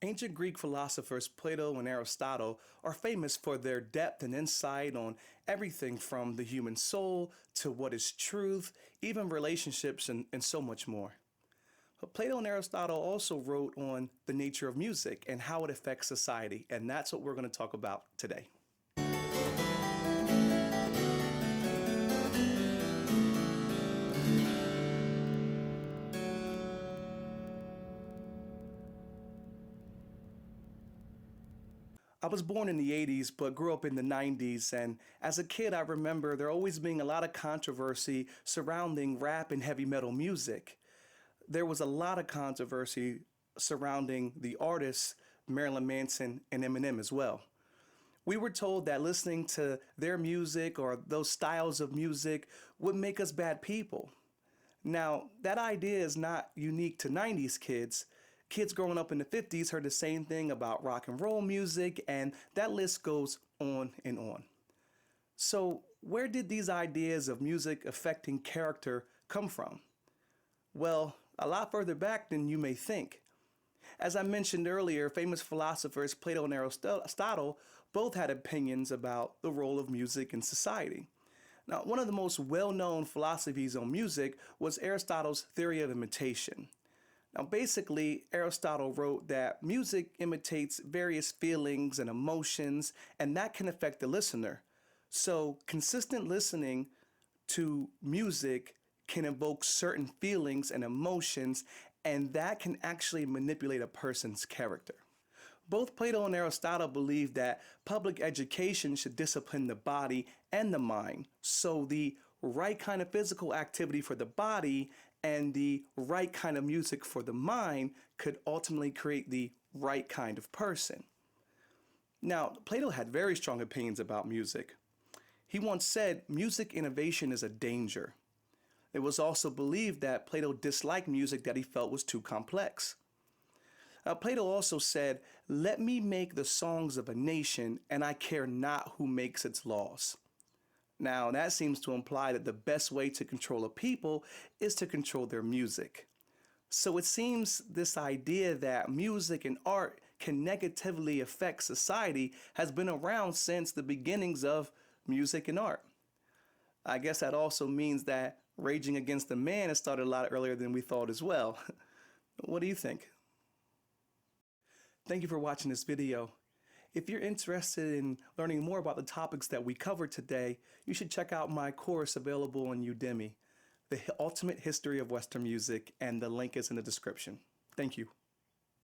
Ancient Greek philosophers Plato and Aristotle are famous for their depth and insight on everything from the human soul to what is truth, even relationships, and so much more. But Plato and Aristotle also wrote on the nature of music and how it affects society, and that's what we're going to talk about today. I was born in the 80s, but grew up in the 90s. And as a kid, I remember there always being a lot of controversy surrounding rap and heavy metal music. There was a lot of controversy surrounding the artists Marilyn Manson and Eminem as well. We were told that listening to their music or those styles of music would make us bad people. Now, that idea is not unique to 90s kids. Kids growing up in the 50s heard the same thing about rock and roll music, and that list goes on and on. So, where did these ideas of music affecting character come from? Well, a lot further back than you may think. As I mentioned earlier, famous philosophers Plato and Aristotle both had opinions about the role of music in society. Now, one of the most well-known philosophies on music was Aristotle's theory of imitation. Now, basically, Aristotle wrote that music imitates various feelings and emotions, and that can affect the listener. So, consistent listening to music can evoke certain feelings and emotions, and that can actually manipulate a person's character. Both Plato and Aristotle believed that public education should discipline the body and the mind, so the right kind of physical activity for the body and the right kind of music for the mind could ultimately create the right kind of person. Now, Plato had very strong opinions about music. He once said, "Music innovation is a danger." It was also believed that Plato disliked music that he felt was too complex. Plato also said, "Let me make the songs of a nation, and I care not who makes its laws." Now, that seems to imply that the best way to control a people is to control their music. So it seems this idea that music and art can negatively affect society has been around since the beginnings of music and art. I guess that also means that Raging Against the Man has started a lot earlier than we thought as well. What do you think? Thank you for watching this video. If you're interested in learning more about the topics that we covered today, you should check out my course available on Udemy, The Ultimate History of Western Music, and the link is in the description. Thank you.